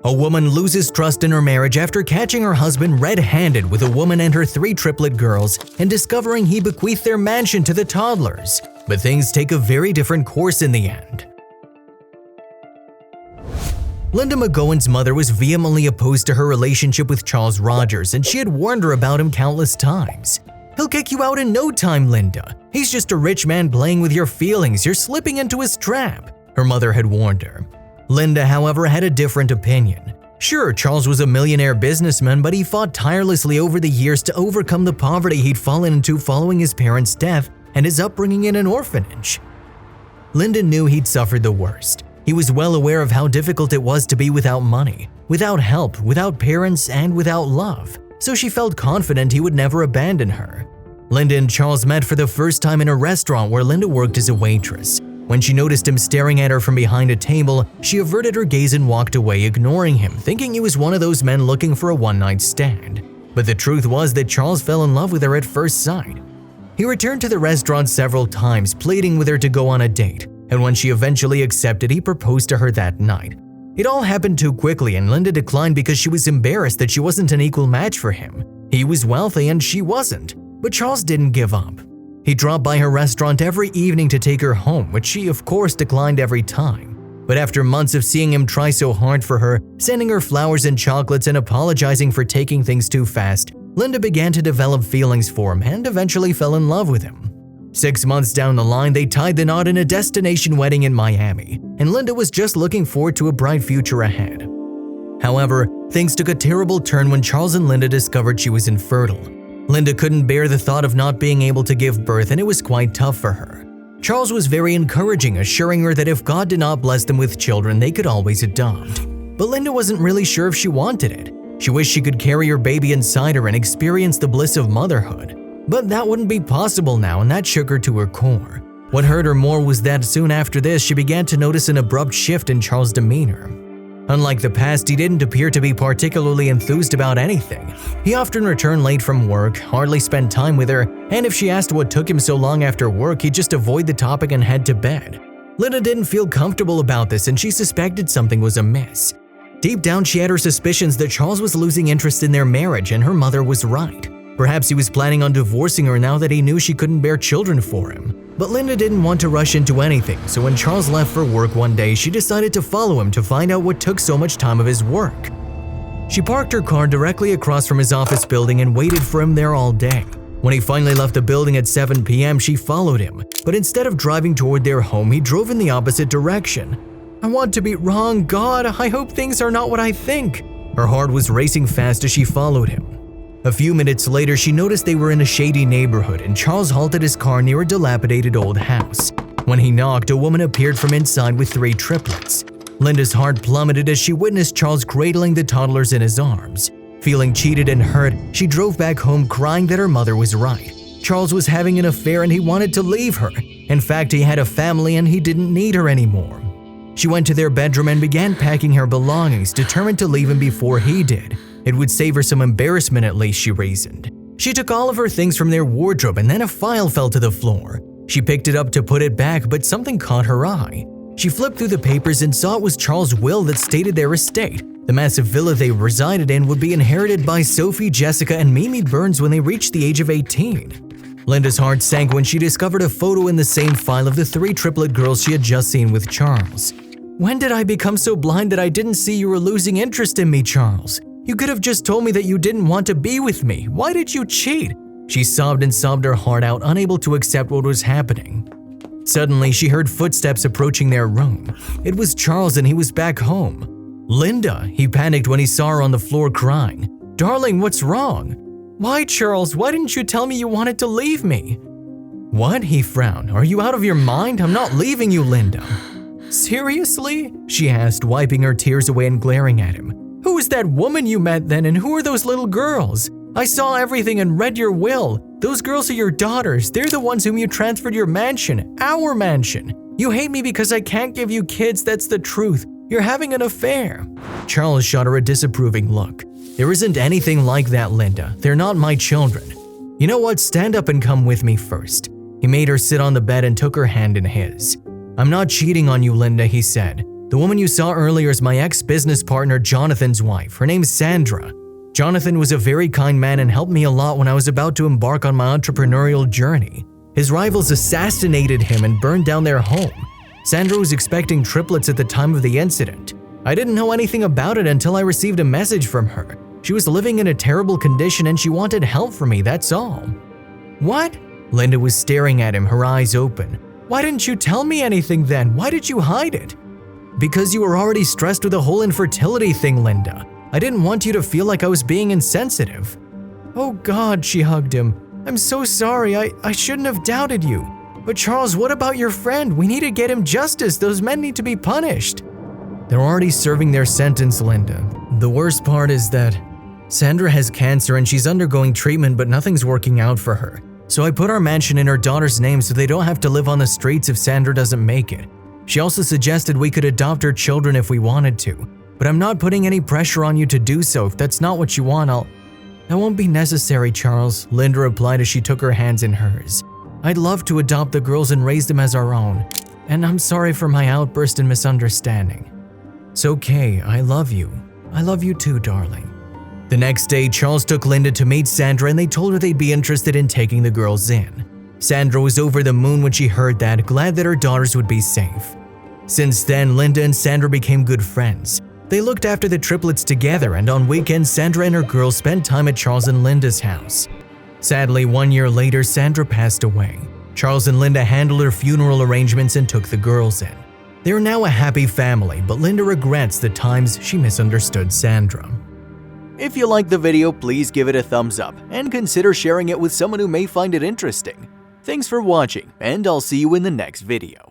A woman loses trust in her marriage after catching her husband red-handed with a woman and her 3 triplet girls and discovering he bequeathed their mansion to the toddlers. But things take a very different course in the end. Linda McGowan's mother was vehemently opposed to her relationship with Charles Rogers, and she had warned her about him countless times. "He'll kick you out in no time, Linda. He's just a rich man playing with your feelings. You're slipping into his trap," her mother had warned her. Linda, however, had a different opinion. Sure, Charles was a millionaire businessman, but he fought tirelessly over the years to overcome the poverty he'd fallen into following his parents' death and his upbringing in an orphanage. Linda knew he'd suffered the worst. He was well aware of how difficult it was to be without money, without help, without parents, and without love, so she felt confident he would never abandon her. Linda and Charles met for the first time in a restaurant where Linda worked as a waitress. When she noticed him staring at her from behind a table, she averted her gaze and walked away, ignoring him, thinking he was one of those men looking for a one-night stand. But the truth was that Charles fell in love with her at first sight. He returned to the restaurant several times, pleading with her to go on a date, and when she eventually accepted, he proposed to her that night. It all happened too quickly, and Linda declined because she was embarrassed that she wasn't an equal match for him. He was wealthy and she wasn't. But Charles didn't give up. He dropped by her restaurant every evening to take her home, which she of course declined every time. But after months of seeing him try so hard for her, sending her flowers and chocolates and apologizing for taking things too fast, Linda began to develop feelings for him and eventually fell in love with him. 6 months down the line, they tied the knot in a destination wedding in Miami, and Linda was just looking forward to a bright future ahead. However, things took a terrible turn when Charles and Linda discovered she was infertile. Linda couldn't bear the thought of not being able to give birth, and it was quite tough for her. Charles was very encouraging, assuring her that if God did not bless them with children, they could always adopt. But Linda wasn't really sure if she wanted it. She wished she could carry her baby inside her and experience the bliss of motherhood. But that wouldn't be possible now, and that shook her to her core. What hurt her more was that soon after this, she began to notice an abrupt shift in Charles' demeanor. Unlike the past, he didn't appear to be particularly enthused about anything. He often returned late from work, hardly spent time with her, and if she asked what took him so long after work, he'd just avoid the topic and head to bed. Linda didn't feel comfortable about this, and she suspected something was amiss. Deep down, she had her suspicions that Charles was losing interest in their marriage, and her mother was right. Perhaps he was planning on divorcing her now that he knew she couldn't bear children for him. But Linda didn't want to rush into anything, so when Charles left for work one day, she decided to follow him to find out what took so much time of his work. She parked her car directly across from his office building and waited for him there all day. When he finally left the building at 7 p.m., she followed him, but instead of driving toward their home, he drove in the opposite direction. "I want to be wrong, God. I hope things are not what I think." Her heart was racing fast as she followed him. A few minutes later, she noticed they were in a shady neighborhood, and Charles halted his car near a dilapidated old house. When he knocked, a woman appeared from inside with 3 triplets. Linda's heart plummeted as she witnessed Charles cradling the toddlers in his arms. Feeling cheated and hurt, she drove back home crying that her mother was right. Charles was having an affair and he wanted to leave her. In fact, he had a family and he didn't need her anymore. She went to their bedroom and began packing her belongings, determined to leave him before he did. It would save her some embarrassment at least, she reasoned. She took all of her things from their wardrobe and then a file fell to the floor. She picked it up to put it back, but something caught her eye. She flipped through the papers and saw it was Charles' will that stated their estate. The massive villa they resided in would be inherited by Sophie, Jessica, and Mimi Burns when they reached the age of 18. Linda's heart sank when she discovered a photo in the same file of the 3 triplet girls she had just seen with Charles. "When did I become so blind that I didn't see you were losing interest in me, Charles? You could have just told me that you didn't want to be with me. Why did you cheat?" She sobbed and sobbed her heart out, unable to accept what was happening. Suddenly, she heard footsteps approaching their room. It was Charles and he was back home. "Linda," he panicked when he saw her on the floor crying. "Darling, what's wrong?" "Why, Charles, why didn't you tell me you wanted to leave me?" "What?" he frowned. "Are you out of your mind? I'm not leaving you, Linda." "Seriously?" she asked, wiping her tears away and glaring at him. "Who is that woman you met then, and who are those little girls? I saw everything and read your will. Those girls are your daughters. They're the ones whom you transferred your mansion, our mansion. You hate me because I can't give you kids, that's the truth. You're having an affair." Charles shot her a disapproving look. "There isn't anything like that, Linda. They're not my children. You know what? Stand up and come with me first." He made her sit on the bed and took her hand in his. "I'm not cheating on you, Linda," he said. The woman you saw earlier is my ex-business partner Jonathan's wife. Her name's Sandra. Jonathan was a very kind man and helped me a lot when I was about to embark on my entrepreneurial journey. His rivals assassinated him and burned down their home. Sandra was expecting triplets at the time of the incident. I didn't know anything about it until I received a message from her. She was living in a terrible condition and she wanted help from me, that's all. What? Linda was staring at him, her eyes open. Why didn't you tell me anything then? Why did you hide it? Because you were already stressed with the whole infertility thing, Linda. I didn't want you to feel like I was being insensitive. Oh God, she hugged him. I'm so sorry, I shouldn't have doubted you. But Charles, what about your friend? We need to get him justice. Those men need to be punished. They're already serving their sentence, Linda. The worst part is that Sandra has cancer and she's undergoing treatment, but nothing's working out for her. So I put our mansion in her daughter's name so they don't have to live on the streets if Sandra doesn't make it. She also suggested we could adopt her children if we wanted to. But I'm not putting any pressure on you to do so. If that's not what you want, That won't be necessary, Charles, Linda replied as she took her hands in hers. I'd love to adopt the girls and raise them as our own. And I'm sorry for my outburst and misunderstanding. It's okay, I love you. I love you too, darling. The next day, Charles took Linda to meet Sandra and they told her they'd be interested in taking the girls in. Sandra was over the moon when she heard that, glad that her daughters would be safe. Since then, Linda and Sandra became good friends. They looked after the triplets together, and on weekends, Sandra and her girls spent time at Charles and Linda's house. Sadly, 1 year later, Sandra passed away. Charles and Linda handled her funeral arrangements and took the girls in. They are now a happy family, but Linda regrets the times she misunderstood Sandra. If you liked the video, please give it a thumbs up and consider sharing it with someone who may find it interesting. Thanks for watching, and I'll see you in the next video.